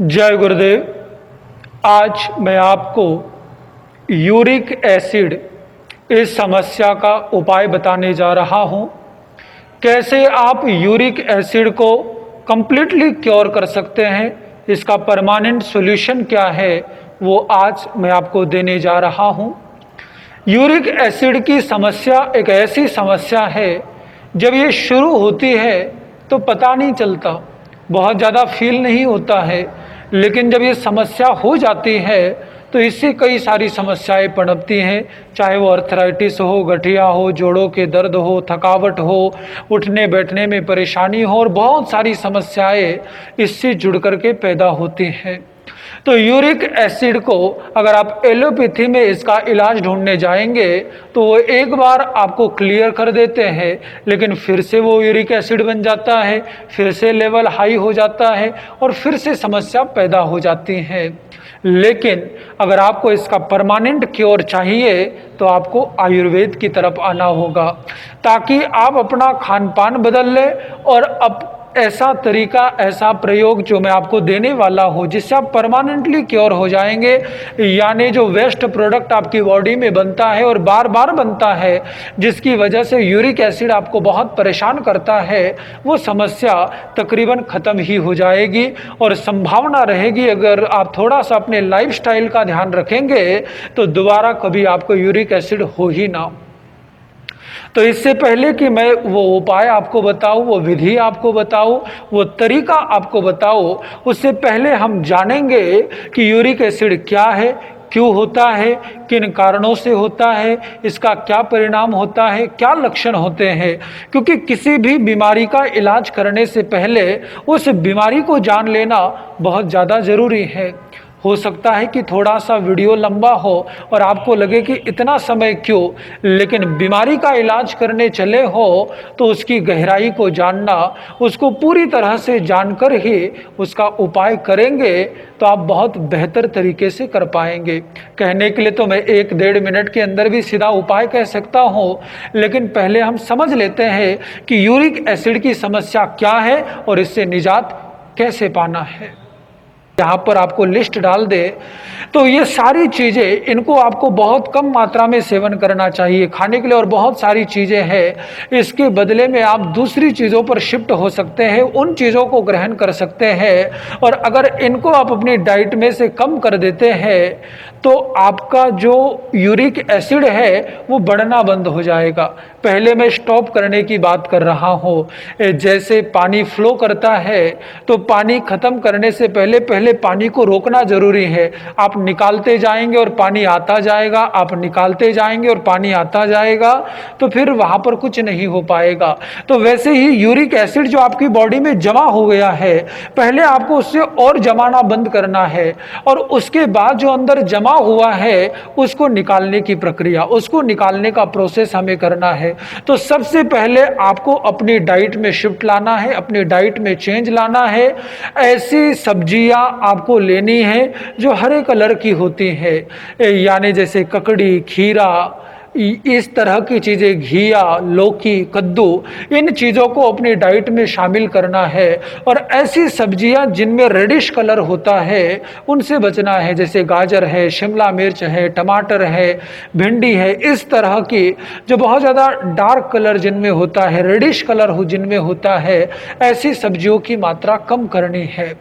जय गुरुदेव। आज मैं आपको यूरिक एसिड इस समस्या का उपाय बताने जा रहा हूं। कैसे आप यूरिक एसिड को कंप्लीटली क्योर कर सकते हैं, इसका परमानेंट सॉल्यूशन क्या है, वो आज मैं आपको देने जा रहा हूं। यूरिक एसिड की समस्या एक ऐसी समस्या है, जब ये शुरू होती है तो पता नहीं चलता, बहुत ज़्यादा फील नहीं होता है, लेकिन जब ये समस्या हो जाती है तो इससे कई सारी समस्याएं पनपती हैं। चाहे वो अर्थराइटिस हो, गठिया हो, जोड़ों के दर्द हो, थकावट हो, उठने बैठने में परेशानी हो, और बहुत सारी समस्याएं इससे जुड़ कर के पैदा होती हैं। तो यूरिक एसिड को अगर आप एलोपैथी में इसका इलाज ढूंढने जाएंगे तो वो एक बार आपको क्लियर कर देते हैं, लेकिन फिर से वो यूरिक एसिड बन जाता है, फिर से लेवल हाई हो जाता है और फिर से समस्या पैदा हो जाती है। लेकिन अगर आपको इसका परमानेंट क्योर चाहिए तो आपको आयुर्वेद की तरफ आना होगा, ताकि आप अपना खान पान बदल लें और अब ऐसा तरीका, ऐसा प्रयोग जो मैं आपको देने वाला हूँ जिससे आप परमानेंटली क्योर हो जाएंगे। यानी जो वेस्ट प्रोडक्ट आपकी बॉडी में बनता है और बार बार बनता है, जिसकी वजह से यूरिक एसिड आपको बहुत परेशान करता है, वो समस्या तकरीबन ख़त्म ही हो जाएगी। और संभावना रहेगी, अगर आप थोड़ा सा अपने लाइफस्टाइल का ध्यान रखेंगे तो दोबारा कभी आपको यूरिक एसिड हो ही ना। तो इससे पहले कि मैं वो उपाय आपको बताऊं, वो विधि आपको बताऊं, वो तरीका आपको बताऊं, उससे पहले हम जानेंगे कि यूरिक एसिड क्या है, क्यों होता है, किन कारणों से होता है, इसका क्या परिणाम होता है, क्या लक्षण होते हैं। क्योंकि किसी भी बीमारी का इलाज करने से पहले उस बीमारी को जान लेना बहुत ज़्यादा ज़रूरी है। हो सकता है कि थोड़ा सा वीडियो लंबा हो और आपको लगे कि इतना समय क्यों, लेकिन बीमारी का इलाज करने चले हो तो उसकी गहराई को जानना, उसको पूरी तरह से जानकर ही उसका उपाय करेंगे तो आप बहुत बेहतर तरीके से कर पाएंगे। कहने के लिए तो मैं 1-1.5 मिनट के अंदर भी सीधा उपाय कह सकता हूँ, लेकिन पहले हम समझ लेते हैं कि यूरिक एसिड की समस्या क्या है और इससे निजात कैसे पाना है। यहाँ पर आपको लिस्ट डाल दे तो ये सारी चीज़ें, इनको आपको बहुत कम मात्रा में सेवन करना चाहिए खाने के लिए, और बहुत सारी चीज़ें हैं, इसके बदले में आप दूसरी चीज़ों पर शिफ्ट हो सकते हैं, उन चीज़ों को ग्रहण कर सकते हैं। और अगर इनको आप अपनी डाइट में से कम कर देते हैं तो आपका जो यूरिक एसिड है वो बढ़ना बंद हो जाएगा। पहले मैं स्टॉप करने की बात कर रहा हूँ। जैसे पानी फ्लो करता है तो पानी ख़त्म करने से पहले पहले पानी को रोकना ज़रूरी है। आप निकालते जाएंगे और पानी आता जाएगा, आप निकालते जाएंगे और पानी आता जाएगा, तो फिर वहाँ पर कुछ नहीं हो पाएगा। तो वैसे ही यूरिक एसिड जो आपकी बॉडी में जमा हो गया है, पहले आपको उससे और जमाना बंद करना है, और उसके बाद जो अंदर जमा हुआ है उसको निकालने की प्रक्रिया, उसको निकालने का प्रोसेस हमें करना है। तो सबसे पहले आपको अपनी डाइट में शिफ्ट लाना है, अपनी डाइट में चेंज लाना है। ऐसी सब्जियां आपको लेनी है जो हरे कलर की होती है, यानी जैसे ककड़ी, खीरा, इस तरह की चीज़ें, घिया, लौकी, कद्दू, इन चीज़ों को अपनी डाइट में शामिल करना है। और ऐसी सब्जियां जिनमें रेडिश कलर होता है उनसे बचना है, जैसे गाजर है, शिमला मिर्च है, टमाटर है, भिंडी है। इस तरह की जो बहुत ज़्यादा डार्क कलर जिनमें होता है, रेडिश कलर जिनमें होता है, ऐसी सब्जियों की मात्रा कम करनी है।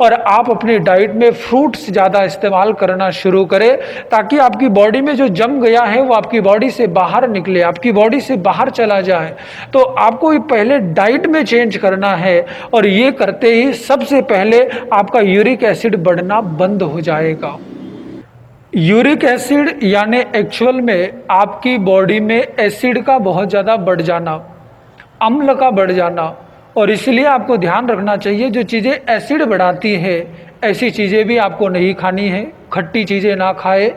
और आप अपनी डाइट में फ्रूट्स ज़्यादा इस्तेमाल करना शुरू करें, ताकि आपकी बॉडी में जो जम गया है वो आपकी बॉडी से बाहर निकले, आपकी बॉडी से बाहर चला जाए। तो आपको पहले डाइट में चेंज करना है, और ये करते ही सबसे पहले आपका यूरिक एसिड बढ़ना बंद हो जाएगा। यूरिक एसिड यानी एक्चुअल में आपकी बॉडी में एसिड का बहुत ज़्यादा बढ़ जाना, अम्ल का बढ़ जाना। और इसलिए आपको ध्यान रखना चाहिए, जो चीज़ें एसिड बढ़ाती है ऐसी चीज़ें भी आपको नहीं खानी है, खट्टी चीज़ें ना खाए।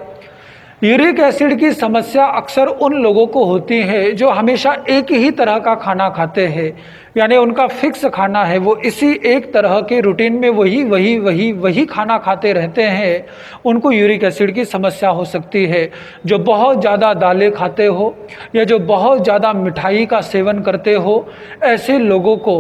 यूरिक एसिड की समस्या अक्सर उन लोगों को होती है जो हमेशा एक ही तरह का खाना खाते हैं, यानी उनका फिक्स खाना है, वो इसी एक तरह के रूटीन में वही वही वही वही खाना खाते रहते हैं। उनको यूरिक एसिड की समस्या हो सकती है। जो बहुत ज़्यादा दालें खाते हो या जो बहुत ज़्यादा मिठाई का सेवन करते हो, ऐसे लोगों को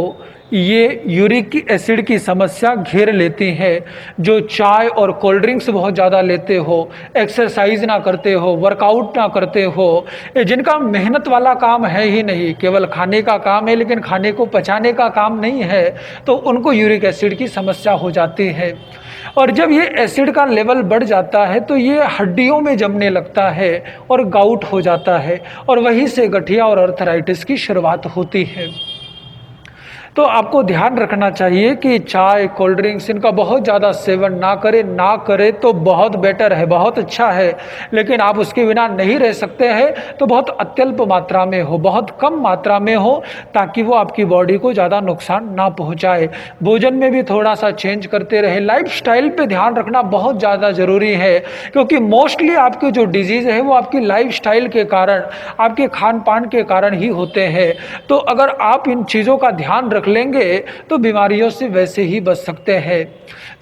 ये यूरिक एसिड की समस्या घेर लेती है। जो चाय और कोल्ड ड्रिंक्स बहुत ज़्यादा लेते हो, एक्सरसाइज ना करते हो, वर्कआउट ना करते हो, जिनका मेहनत वाला काम है ही नहीं, केवल खाने का काम है लेकिन खाने को पचाने का काम नहीं है, तो उनको यूरिक एसिड की समस्या हो जाती है। और जब ये एसिड का लेवल बढ़ जाता है तो ये हड्डियों में जमने लगता है और गाउट हो जाता है, और वहीं से गठिया और अर्थराइटिस की शुरुआत होती है। तो आपको ध्यान रखना चाहिए कि चाय, कोल्ड ड्रिंक्स इनका बहुत ज़्यादा सेवन ना करें तो बहुत बेटर है, बहुत अच्छा है। लेकिन आप उसके बिना नहीं रह सकते हैं तो बहुत अत्यल्प मात्रा में हो, बहुत कम मात्रा में हो, ताकि वो आपकी बॉडी को ज़्यादा नुकसान ना पहुँचाए। भोजन में भी थोड़ा सा चेंज करते रहे, लाइफस्टाइल पे ध्यान रखना बहुत ज़्यादा ज़रूरी है, क्योंकि मोस्टली आपके जो डिजीज़ है वो आपकी लाइफस्टाइल के कारण, आपके खान पान के कारण ही होते हैं। तो अगर आप इन चीज़ों का ध्यान रख लेंगे तो बीमारियों से वैसे ही बच सकते हैं।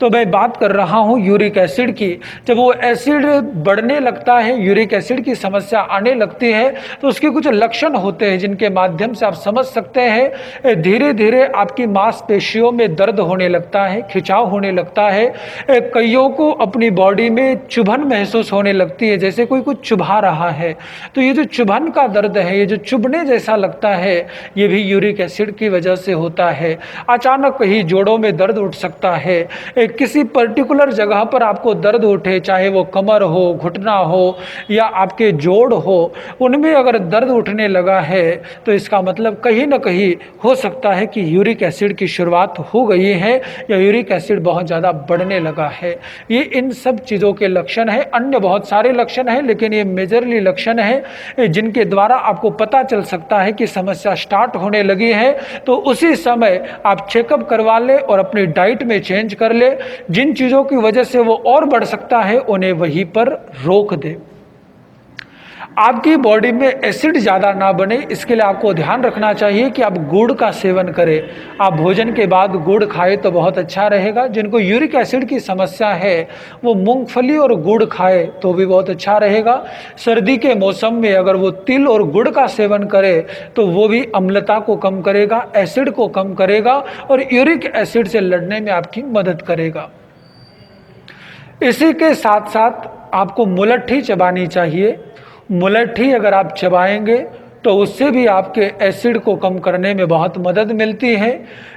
तो मैं बात कर रहा हूं यूरिक एसिड की। जब वो एसिड बढ़ने लगता है, यूरिक एसिड की समस्या आने लगती है, तो उसके कुछ लक्षण होते हैं जिनके माध्यम से आप समझ सकते हैं। धीरे धीरे आपकी मांसपेशियों में दर्द होने लगता है, खिंचाव होने लगता है, कईयों को अपनी बॉडी में चुभन महसूस होने लगती है, जैसे कोई कुछ चुभा रहा है। तो ये जो चुभन का दर्द है, ये जो चुभने जैसा लगता है, ये भी यूरिक एसिड की वजह से होता है। अचानक कहीं जोड़ों में दर्द उठ सकता है, किसी पर्टिकुलर जगह पर आपको दर्द उठे, चाहे वो कमर हो, घुटना हो या आपके जोड़ हो, उनमें अगर दर्द उठने लगा है तो इसका मतलब कहीं ना कहीं हो सकता है कि यूरिक एसिड की शुरुआत हो गई है या यूरिक एसिड बहुत ज़्यादा बढ़ने लगा है। ये इन सब चीज़ों के लक्षण हैं। अन्य बहुत सारे लक्षण हैं, लेकिन ये मेजरली लक्षण हैं जिनके द्वारा आपको पता चल सकता है कि समस्या स्टार्ट होने लगी है। तो उसी समय आप चेकअप करवा लें और अपनी डाइट में चेंज कर ले। जिन चीज़ों की वजह से वो और बढ़ सकता है उन्हें वहीं पर रोक दे। आपकी बॉडी में एसिड ज़्यादा ना बने, इसके लिए आपको ध्यान रखना चाहिए कि आप गुड़ का सेवन करें। आप भोजन के बाद गुड़ खाएं तो बहुत अच्छा रहेगा। जिनको यूरिक एसिड की समस्या है वो मूंगफली और गुड़ खाए तो भी बहुत अच्छा रहेगा। सर्दी के मौसम में अगर वो तिल और गुड़ का सेवन करे तो वो भी अम्लता को कम करेगा, एसिड को कम करेगा और यूरिक एसिड से लड़ने में आपकी मदद करेगा। इसी के साथ साथ आपको मुलट्ठी चबानी चाहिए। मुलट्ठी अगर आप चबाएंगे तो उससे भी आपके एसिड को कम करने में बहुत मदद मिलती है।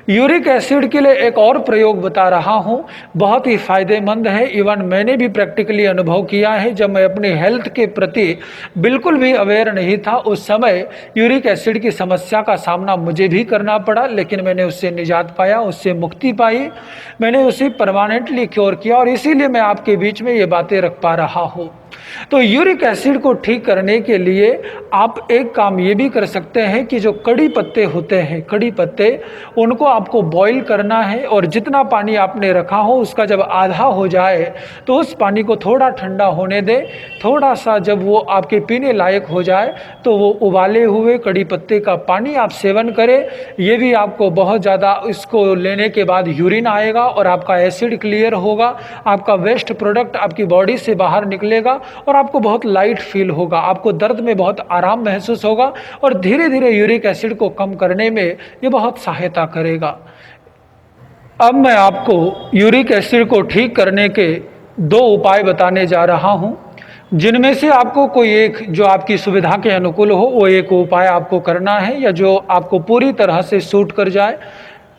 यूरिक एसिड के लिए एक और प्रयोग बता रहा हूँ, बहुत ही फायदेमंद है। इवन मैंने भी प्रैक्टिकली अनुभव किया है। जब मैं अपनी हेल्थ के प्रति बिल्कुल भी अवेयर नहीं था, उस समय यूरिक एसिड की समस्या का सामना मुझे भी करना पड़ा, लेकिन मैंने उससे निजात पाया, उससे मुक्ति पाई, मैंने उसे परमानेंटली क्योर किया, और इसीलिए मैं आपके बीच में ये बातें रख पा रहा हूँ। तो यूरिक एसिड को ठीक करने के लिए आप एक काम ये भी कर सकते हैं कि जो कड़ी पत्ते होते हैं, कड़ी पत्ते, उनको आपको बॉईल करना है, और जितना पानी आपने रखा हो उसका जब आधा हो जाए तो उस पानी को थोड़ा ठंडा होने दें। थोड़ा सा जब वो आपके पीने लायक हो जाए तो वो उबाले हुए कड़ी पत्ते का पानी आप सेवन करें। ये भी आपको बहुत ज़्यादा, इसको लेने के बाद यूरिन आएगा और आपका एसिड क्लियर होगा, आपका वेस्ट प्रोडक्ट आपकी बॉडी से बाहर निकलेगा और आपको बहुत लाइट फील होगा, आपको दर्द में बहुत आराम महसूस होगा, और धीरे धीरे यूरिक एसिड को कम करने में ये बहुत सहायता करेगा। अब मैं आपको यूरिक एसिड को ठीक करने के 2 उपाय बताने जा रहा हूँ, जिनमें से आपको कोई एक जो आपकी सुविधा के अनुकूल हो वो एक उपाय आपको करना है, या जो आपको पूरी तरह से सूट कर जाए।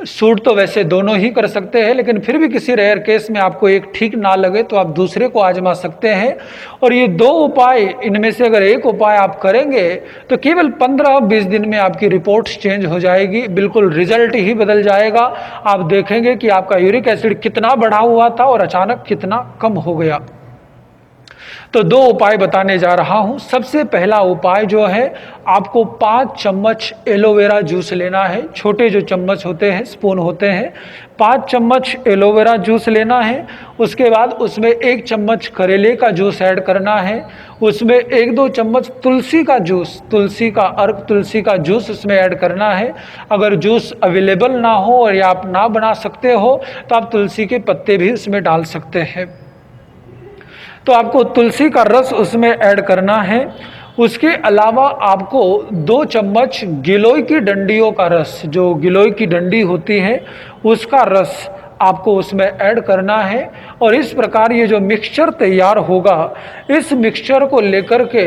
सूट तो वैसे दोनों ही कर सकते हैं, लेकिन फिर भी किसी रेयर केस में आपको एक ठीक ना लगे तो आप दूसरे को आजमा सकते हैं। और ये 2 उपाय, इनमें से अगर एक उपाय आप करेंगे तो केवल 15-20 दिन में आपकी रिपोर्ट्स चेंज हो जाएगी, बिल्कुल रिजल्ट ही बदल जाएगा। आप देखेंगे कि आपका यूरिक एसिड कितना बढ़ा हुआ था और अचानक कितना कम हो गया। तो 2 उपाय बताने जा रहा हूं। सबसे पहला उपाय जो है, आपको 5 चम्मच एलोवेरा जूस लेना है। छोटे जो चम्मच होते हैं, स्पून होते हैं, 5 चम्मच एलोवेरा जूस लेना है। उसके बाद उसमें 1 चम्मच करेले का जूस ऐड करना है। उसमें 1-2 चम्मच तुलसी का जूस, तुलसी का अर्क, तुलसी का जूस उसमें ऐड करना है। अगर जूस अवेलेबल ना हो और या आप ना बना सकते हो तो आप तुलसी के पत्ते भी उसमें डाल सकते हैं। तो आपको तुलसी का रस उसमें ऐड करना है। उसके अलावा आपको 2 चम्मच गिलोय की डंडियों का रस, जो गिलोय की डंडी होती है उसका रस आपको उसमें ऐड करना है। और इस प्रकार ये जो मिक्सचर तैयार होगा, इस मिक्सचर को लेकर के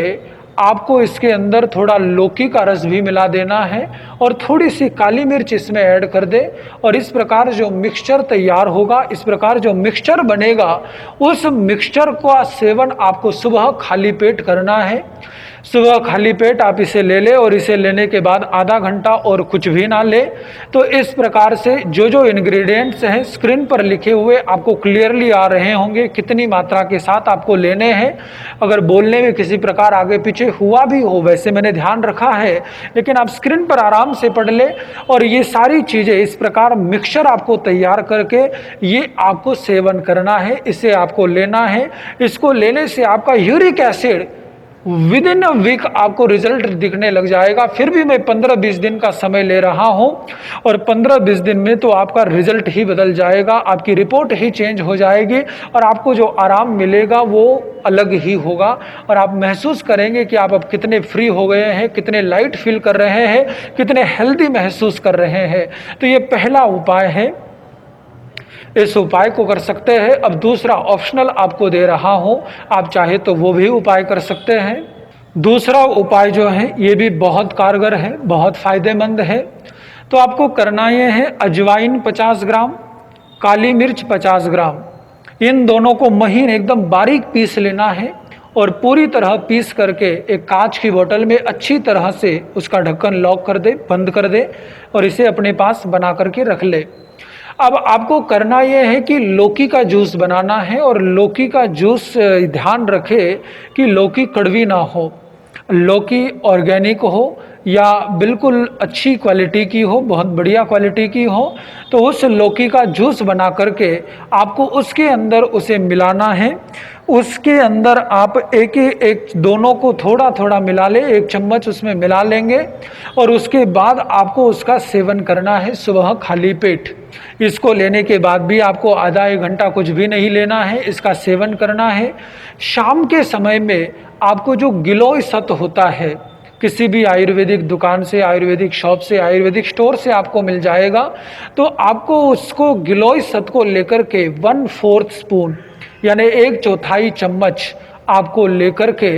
आपको इसके अंदर थोड़ा लौकी का रस भी मिला देना है और थोड़ी सी काली मिर्च इसमें ऐड कर दे। और इस प्रकार जो मिक्सचर तैयार होगा, इस प्रकार जो मिक्सचर बनेगा, उस मिक्सचर का सेवन आपको सुबह खाली पेट करना है। सुबह खाली पेट आप इसे ले लें और इसे लेने के बाद आधा घंटा और कुछ भी ना ले। तो इस प्रकार से जो जो इंग्रेडिएंट्स हैं स्क्रीन पर लिखे हुए आपको क्लियरली आ रहे होंगे, कितनी मात्रा के साथ आपको लेने हैं। अगर बोलने में किसी प्रकार आगे पीछे हुआ भी हो, वैसे मैंने ध्यान रखा है, लेकिन आप स्क्रीन पर आराम से पढ़ ले। और ये सारी चीज़ें इस प्रकार मिक्सचर आपको तैयार करके ये आपको सेवन करना है, इसे आपको लेना है। इसको लेने से आपका uric acid within a week आपको रिजल्ट दिखने लग जाएगा। फिर भी मैं 15-20 दिन का समय ले रहा हूं और 15-20 दिन में तो आपका रिजल्ट ही बदल जाएगा, आपकी रिपोर्ट ही चेंज हो जाएगी और आपको जो आराम मिलेगा वो अलग ही होगा। और आप महसूस करेंगे कि आप अब कितने फ्री हो गए हैं, कितने लाइट फील कर रहे हैं, कितने हेल्दी महसूस कर रहे हैं। तो ये पहला उपाय है, इस उपाय को कर सकते हैं। अब दूसरा ऑप्शनल आपको दे रहा हूं, आप चाहे तो वो भी उपाय कर सकते हैं। दूसरा उपाय जो है ये भी बहुत कारगर है, बहुत फायदेमंद है। तो आपको करना ये है, अजवाइन 50 ग्राम, काली मिर्च 50 ग्राम, इन दोनों को महीन एकदम बारीक पीस लेना है और पूरी तरह पीस करके एक कांच की बोतल में अच्छी तरह से उसका ढक्कन लॉक कर दे, बंद कर दे और इसे अपने पास बना करके रख ले। अब आपको करना यह है कि लौकी का जूस बनाना है और लौकी का जूस ध्यान रखे कि लौकी कड़वी ना हो, लौकी ऑर्गेनिक हो या बिल्कुल अच्छी क्वालिटी की हो, बहुत बढ़िया क्वालिटी की हो। तो उस लौकी का जूस बना करके आपको उसके अंदर उसे मिलाना है। उसके अंदर आप एक दोनों को थोड़ा थोड़ा मिला ले, 1 चम्मच उसमें मिला लेंगे और उसके बाद आपको उसका सेवन करना है सुबह खाली पेट। इसको लेने के बाद भी आपको आधा 1 घंटा कुछ भी नहीं लेना है, इसका सेवन करना है। शाम के समय में आपको जो गिलोय सत्व होता है, किसी भी आयुर्वेदिक दुकान से, आयुर्वेदिक शॉप से, आयुर्वेदिक स्टोर से आपको मिल जाएगा। तो आपको उसको गिलोय सत्व को लेकर के 1/4 स्पून यानी 1/4 चम्मच आपको लेकर के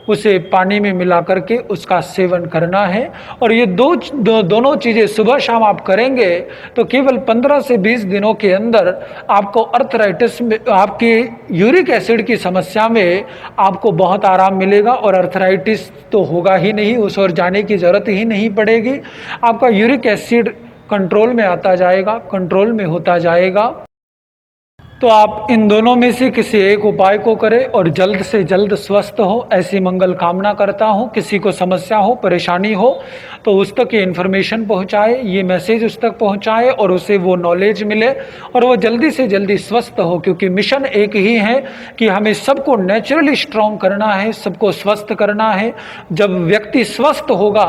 उसे पानी में मिला करके उसका सेवन करना है। और ये दोनों चीज़ें सुबह शाम आप करेंगे तो केवल 15 से 20 दिनों के अंदर आपको अर्थराइटिस में, आपकी यूरिक एसिड की समस्या में आपको बहुत आराम मिलेगा और अर्थराइटिस तो होगा ही नहीं, उस ओर जाने की ज़रूरत ही नहीं पड़ेगी। आपका यूरिक एसिड कंट्रोल में आता जाएगा, कंट्रोल में होता जाएगा। तो आप इन दोनों में से किसी एक उपाय को करें और जल्द से जल्द स्वस्थ हो, ऐसी मंगल कामना करता हूं। किसी को समस्या हो, परेशानी हो तो उस तक ये इन्फॉर्मेशन पहुंचाए, ये मैसेज उस तक पहुंचाए और उसे वो नॉलेज मिले और वो जल्दी से जल्दी स्वस्थ हो। क्योंकि मिशन एक ही है कि हमें सबको नेचुरली स्ट्रॉन्ग करना है, सबको स्वस्थ करना है। जब व्यक्ति स्वस्थ होगा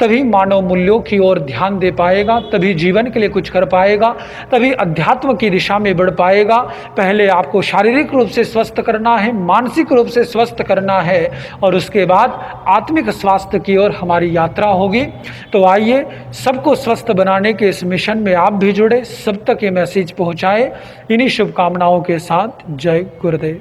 तभी मानव मूल्यों की ओर ध्यान दे पाएगा, तभी जीवन के लिए कुछ कर पाएगा, तभी अध्यात्म की दिशा में बढ़ पाएगा। पहले आपको शारीरिक रूप से स्वस्थ करना है, मानसिक रूप से स्वस्थ करना है और उसके बाद आत्मिक स्वास्थ्य की ओर हमारी यात्रा होगी। तो आइए सबको स्वस्थ बनाने के इस मिशन में आप भी जुड़े, सब तक ये मैसेज पहुंचाए। इन्हीं शुभकामनाओं के साथ जय गुरुदेव।